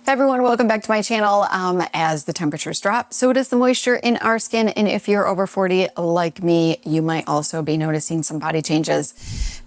Hey everyone, welcome back to my channel. As the temperatures drop, so does the moisture in our skin. And if you're over 40 like me, you might also be noticing some body changes.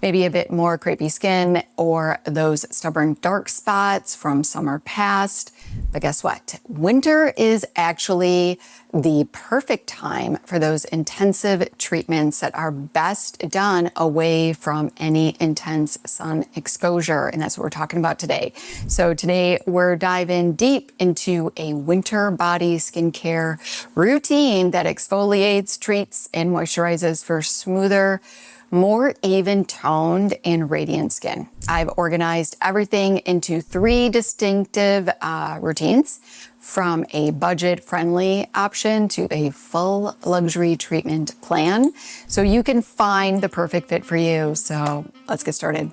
Maybe a bit more crepey skin or those stubborn dark spots from summer past. But guess what? Winter is actually the perfect time for those intensive treatments that are best done away from any intense sun exposure. And that's what we're talking about today. So today we're diving deep into a winter body skincare routine that exfoliates, treats, and moisturizes for smoother, more even toned and radiant skin. I've organized everything into 3 distinctive routines, from a budget-friendly option to a full luxury treatment plan, so you can find the perfect fit for you. So let's get started.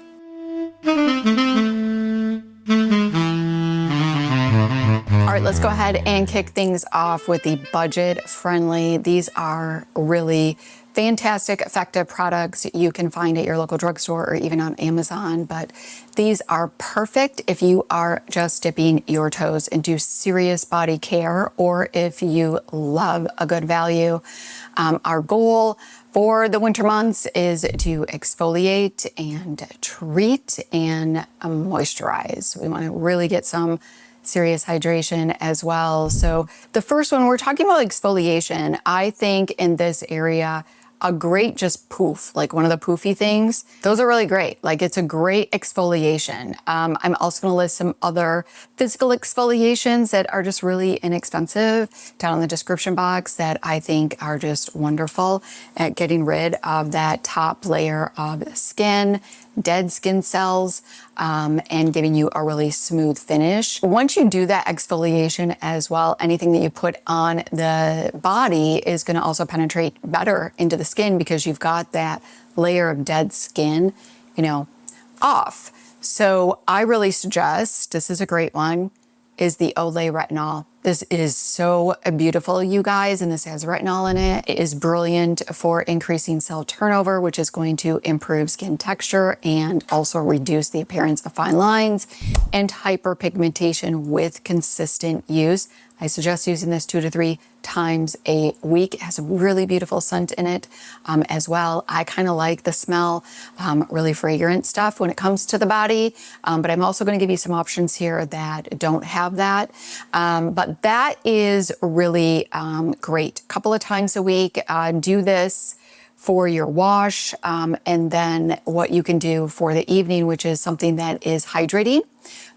All right, let's go ahead and kick things off with the budget-friendly. These are really fantastic, effective products you can find at your local drugstore or even on Amazon. But these are perfect if you are just dipping your toes into serious body care, or if you love a good value. Our goal for the winter months is to exfoliate and treat and moisturize. We want to really get some serious hydration as well. So the first one, we're talking about exfoliation. I think in this area, a great just poof, like one of the poofy things, those are really great. Like, it's a great exfoliation. I'm also gonna list some other physical exfoliations that are just really inexpensive down in the description box that I think are just wonderful at getting rid of that top layer of skin, dead skin cells, and giving you a really smooth finish. Once you do that exfoliation as well, anything that you put on the body is gonna also penetrate better into the skin because you've got that layer of dead skin, off. So I really suggest, this is a great one, is the Olay Retinol. This is so beautiful, you guys, and this has retinol in it. It is brilliant for increasing cell turnover, which is going to improve skin texture and also reduce the appearance of fine lines and hyperpigmentation with consistent use. I suggest using this 2 to 3 times a week. It has a really beautiful scent in it as well. I kind of like the smell, really fragrant stuff when it comes to the body. But I'm also going to give you some options here that don't have that. But that is really great. A couple of times a week, do this for your wash, and then what you can do for the evening, which is something that is hydrating,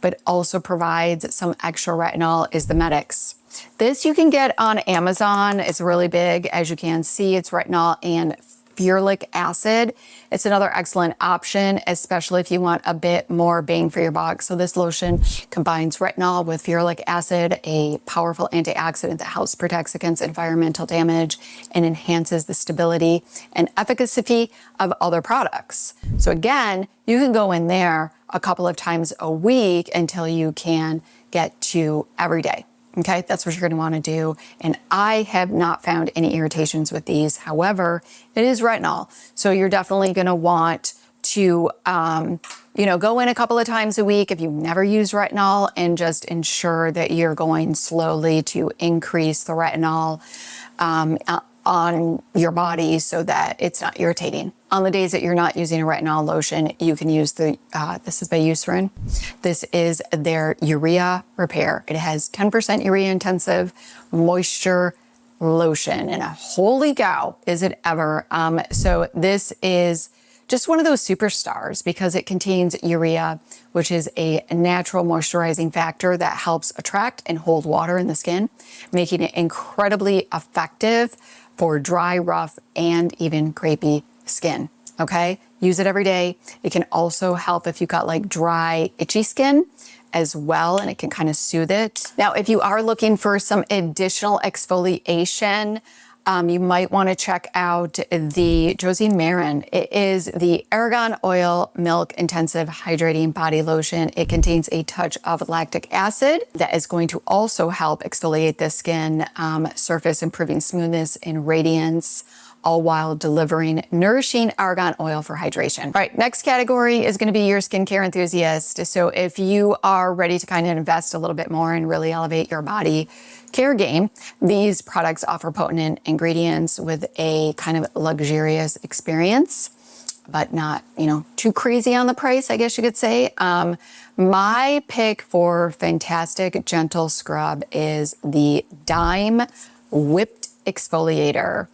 but also provides some extra retinol, is the Medix. This you can get on Amazon. It's really big. As you can see, it's retinol and ferulic acid. It's another excellent option, especially if you want a bit more bang for your buck. So this lotion combines retinol with ferulic acid, a powerful antioxidant that helps protect against environmental damage and enhances the stability and efficacy of other products. So again, you can go in there a couple of times a week until you can get to every day. Okay, that's what you're going to want to do. And I have not found any irritations with these. However, it is retinol. So you're definitely going to want to, go in a couple of times a week if you've never used retinol, and just ensure that you're going slowly to increase the retinol on your body so that it's not irritating. On the days that you're not using a retinol lotion, you can use the, this is by Eucerin. This is their Urea Repair. It has 10% urea intensive moisture lotion, and holy cow, is it ever. So this is just one of those superstars because it contains urea, which is a natural moisturizing factor that helps attract and hold water in the skin, making it incredibly effective for dry, rough, and even crepey skin. Okay, use it every day. It can also help if you've got like dry, itchy skin as well, and it can kind of soothe it. Now, if you are looking for some additional exfoliation, you might want to check out the Josie Marin. It is the Argan Oil Milk Intensive Hydrating Body Lotion. It contains a touch of lactic acid that is going to also help exfoliate the skin surface, improving smoothness and radiance all while delivering nourishing argan oil for hydration. All right, next category is gonna be your skincare enthusiast. So if you are ready to kind of invest a little bit more and really elevate your body care game, these products offer potent ingredients with a kind of luxurious experience, but not, you know, too crazy on the price, I guess you could say. My pick for fantastic gentle scrub is the Dime Whipped Exfoliator.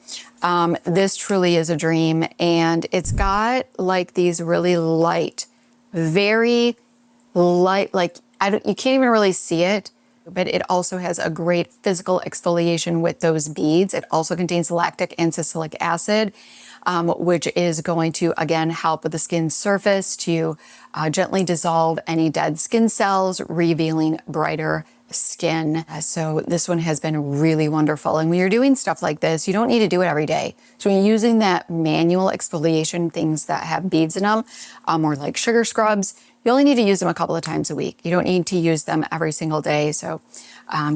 This truly is a dream, and it's got like these really light, very light, like you can't even really see it, but it also has a great physical exfoliation with those beads. It also contains lactic and salicylic acid, which is going to, again, help with the skin surface to gently dissolve any dead skin cells, revealing brighter skin. So this one has been really wonderful. And when you're doing stuff like this, you don't need to do it every day. So when you're using that manual exfoliation, things that have beads in them, or like sugar scrubs, you only need to use them a couple of times a week. You don't need to use them every single day. So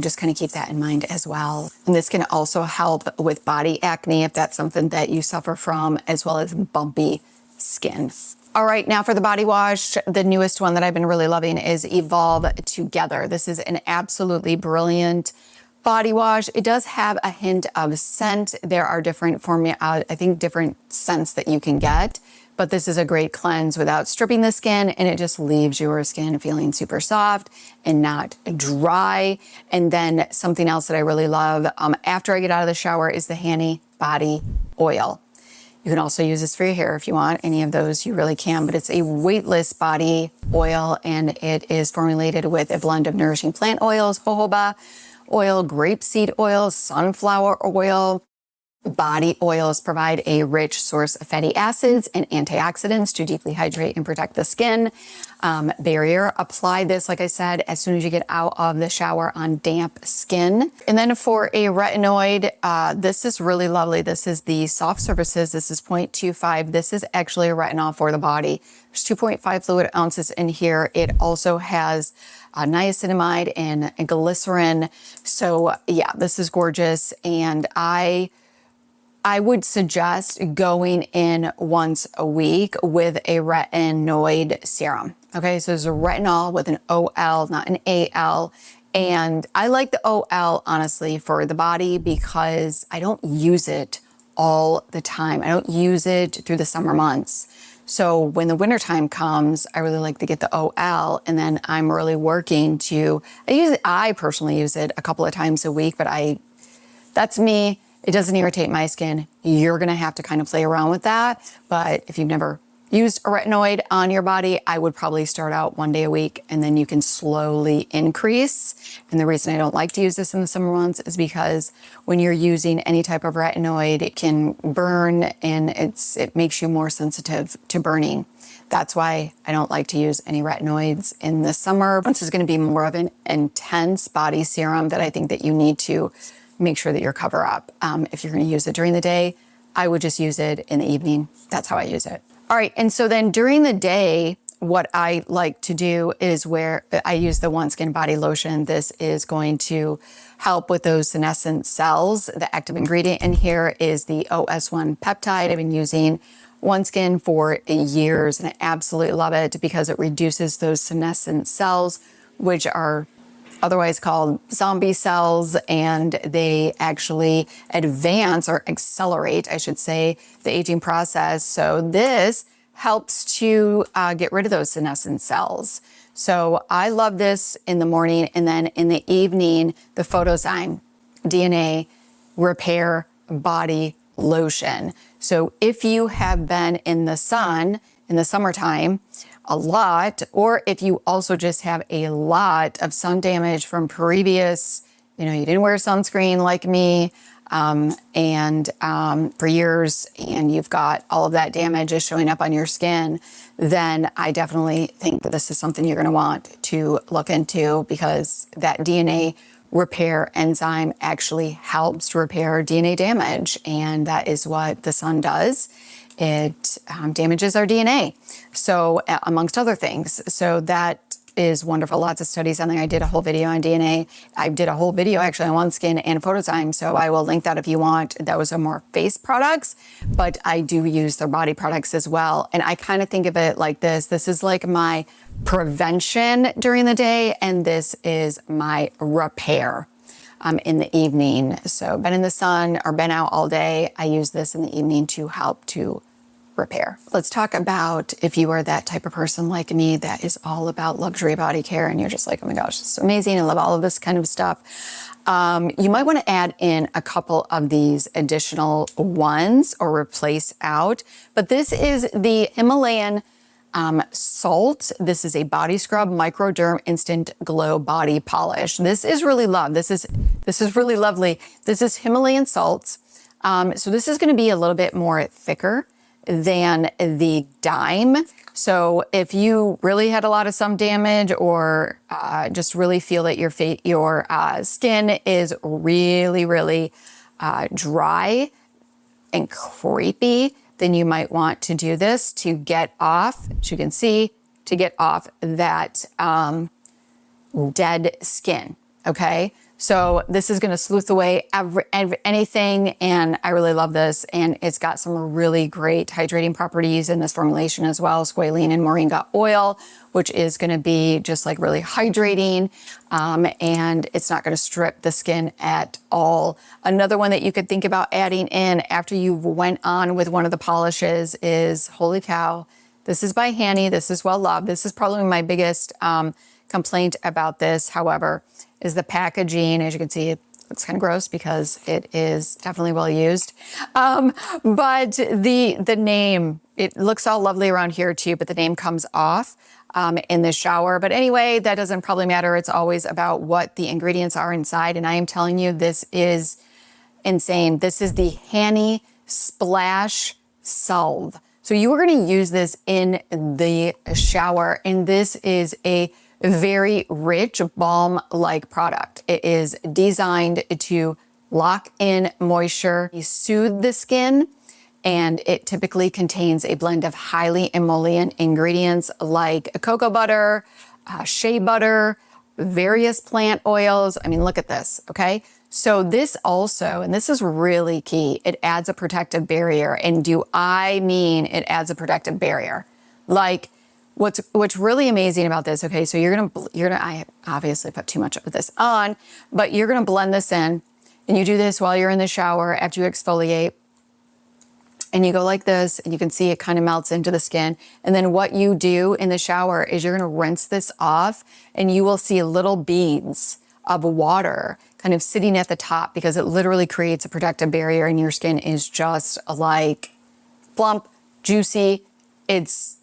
just kind of keep that in mind as well. And this can also help with body acne if that's something that you suffer from, as well as bumpy skin. All right, now for the body wash, the newest one that I've been really loving is Evolve Together. This is an absolutely brilliant body wash. It does have a hint of scent. There are different I think different scents that you can get, but this is a great cleanse without stripping the skin, and it just leaves your skin feeling super soft and not dry. And then something else that I really love after I get out of the shower is the Hanni body oil. You can also use this for your hair if you want. Any of those you really can, but it's a weightless body oil, and it is formulated with a blend of nourishing plant oils, jojoba oil, grapeseed oil, sunflower oil. Body oils provide a rich source of fatty acids and antioxidants to deeply hydrate and protect the skin barrier. Apply this, like I said, as soon as you get out of the shower on damp skin. And then for a retinoid, this is really lovely. This is the Soft Surfaces. This is 0.25. This is actually a retinol for the body. There's 2.5 fluid ounces in here. It also has niacinamide and glycerin. So yeah, this is gorgeous. And I would suggest going in once a week with a retinoid serum. Okay, so there's a retinol with an OL, not an AL. And I like the OL, honestly, for the body because I don't use it all the time. I don't use it through the summer months. So when the wintertime comes, I really like to get the OL, and then I'm really working to, I personally use it a couple of times a week, but that's me. It doesn't irritate my skin. You're gonna have to kind of play around with that. But if you've never used a retinoid on your body, I would probably start out 1 day a week, and then you can slowly increase. And the reason I don't like to use this in the summer months is because when you're using any type of retinoid, it can burn, and it makes you more sensitive to burning. That's why I don't like to use any retinoids in the summer. This is gonna be more of an intense body serum that I think that you need to make sure that you're cover up. If you're gonna use it during the day, I would just use it in the evening. That's how I use it. All right, and so then during the day, what I like to do is where I use the One Skin Body Lotion. This is going to help with those senescent cells. The active ingredient in here is the OS1 peptide. I've been using One Skin for years, and I absolutely love it because it reduces those senescent cells, which are otherwise called zombie cells, and they actually advance or accelerate, I should say, the aging process. So this helps to get rid of those senescent cells. So I love this in the morning, and then in the evening, the Photozyme DNA Repair Body Lotion. So if you have been in the sun in the summertime a lot, or if you also just have a lot of sun damage from previous, you didn't wear sunscreen like me, for years, and you've got all of that damage is showing up on your skin, then I definitely think that this is something you're gonna want to look into, because that DNA repair enzyme actually helps to repair DNA damage, and that is what the sun does. It damages our DNA, so amongst other things. So that is wonderful. Lots of studies on there. I did a whole video on DNA. I did a whole video actually on OneSkin and Phototime, so I will link that if you want. Those are more face products, but I do use their body products as well. And I kind of think of it like this. This is like my prevention during the day, and this is my repair in the evening. So been in the sun or been out all day, I use this in the evening to help to repair. Let's talk about if you are that type of person like me that is all about luxury body care and you're just like, oh my gosh, it's amazing. I love all of this kind of stuff. You might want to add in a couple of these additional ones or replace out. But this is the Himalayan salt. This is a body scrub microderm instant glow body polish. This is really loved. This is really lovely. This is Himalayan salts. So this is going to be a little bit more thicker than the Dime. So if you really had a lot of sun damage or just really feel that your skin is really, really dry and crepey, then you might want to do this to get off, as you can see, to get off that dead skin, okay? So this is gonna sleuth away anything, and I really love this. And it's got some really great hydrating properties in this formulation as well, squalene and moringa oil, which is gonna be just like really hydrating, and it's not gonna strip the skin at all. Another one that you could think about adding in after you've went on with one of the polishes is, holy cow, this is by Hanni. This is well loved. This is probably my biggest complaint about this, however, is the packaging. As you can see, it's kind of gross because it is definitely well used. But the name, it looks all lovely around here too, but the name comes off in the shower. But anyway, that doesn't probably matter. It's always about what the ingredients are inside. And I am telling you, this is insane. This is the Hanni Splash Salve. So you are going to use this in the shower, and this is a very rich balm-like product. It is designed to lock in moisture, soothe the skin, and it typically contains a blend of highly emollient ingredients like cocoa butter, shea butter, various plant oils. I mean, look at this, okay? So this also, and this is really key, it adds a protective barrier. And do I mean it adds a protective barrier? Like, what's really amazing about this, okay, so I obviously put too much of this on, but you're gonna blend this in, and you do this while you're in the shower after you exfoliate, and you go like this, and you can see it kind of melts into the skin. And then what you do in the shower is you're gonna rinse this off, and you will see little beads of water kind of sitting at the top, because it literally creates a protective barrier, and your skin is just like plump, juicy. It's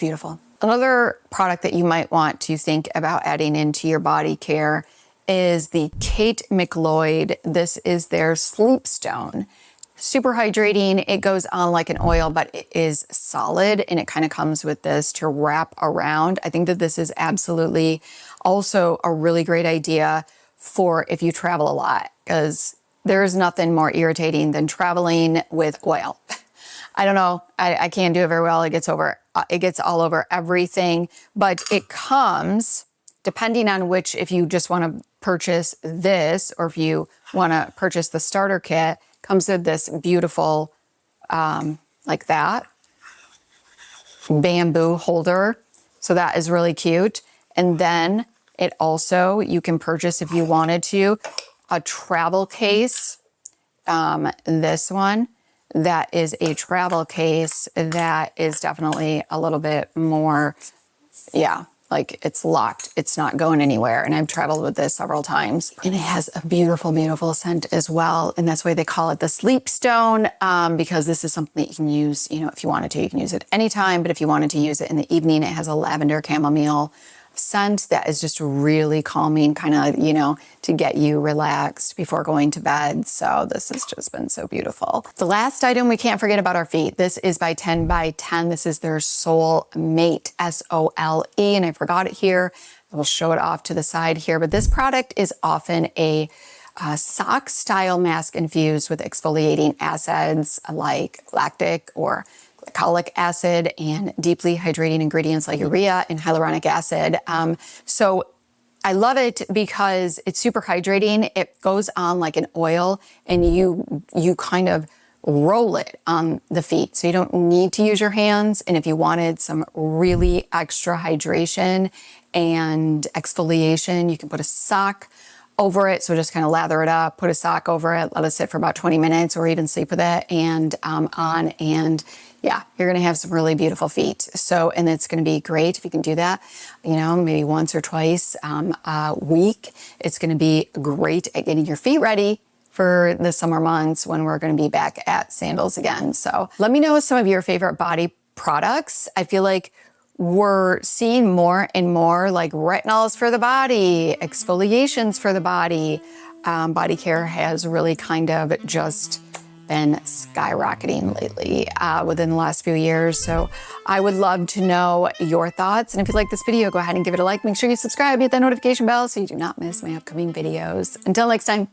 beautiful. Another product that you might want to think about adding into your body care is the Kate McLeod. This is their Sleep Stone. Super hydrating. It goes on like an oil, but it is solid, and it kind of comes with this to wrap around. I think that this is absolutely also a really great idea for if you travel a lot, because there is nothing more irritating than traveling with oil. I don't know. I can't do it very well. It gets all over everything, but it comes, depending on which, if you just want to purchase this or if you want to purchase the starter kit, comes with this beautiful, like that, bamboo holder. So that is really cute. And then it also, you can purchase, if you wanted to, a travel case, this one. That is a travel case that is definitely a little bit more, yeah, like it's locked. It's not going anywhere. And I've traveled with this several times. And it has a beautiful, beautiful scent as well. And that's why they call it the Sleep Stone, because this is something that you can use, you know, if you wanted to, you can use it anytime. But if you wanted to use it in the evening, it has a lavender chamomile scent that is just really calming, kind of, you know, to get you relaxed before going to bed. So this has just been so beautiful. The last item we can't forget about our feet. This is by 10 by 10. This is their Soulmate, S-O-L-E, and I forgot it here. I will show it off to the side here, but this product is often a sock style mask infused with exfoliating acids like lactic or Colic acid and deeply hydrating ingredients like urea and hyaluronic acid. So I love it because it's super hydrating. It goes on like an oil, and you kind of roll it on the feet. So you don't need to use your hands. And if you wanted some really extra hydration and exfoliation, you can put a sock over it. So just kind of lather it up, put a sock over it, let it sit for about 20 minutes, or even sleep with it and on. And yeah, you're going to have some really beautiful feet. So, and it's going to be great if you can do that, you know, maybe once or twice a week. It's going to be great at getting your feet ready for the summer months when we're going to be back at sandals again. So let me know some of your favorite body products. I feel like we're seeing more and more like retinols for the body, exfoliations for the body. Body care has really kind of just been skyrocketing lately within the last few years. So I would love to know your thoughts. And if you like this video, go ahead and give it a like. Make sure you subscribe, hit that notification bell so you do not miss my upcoming videos. Until next time.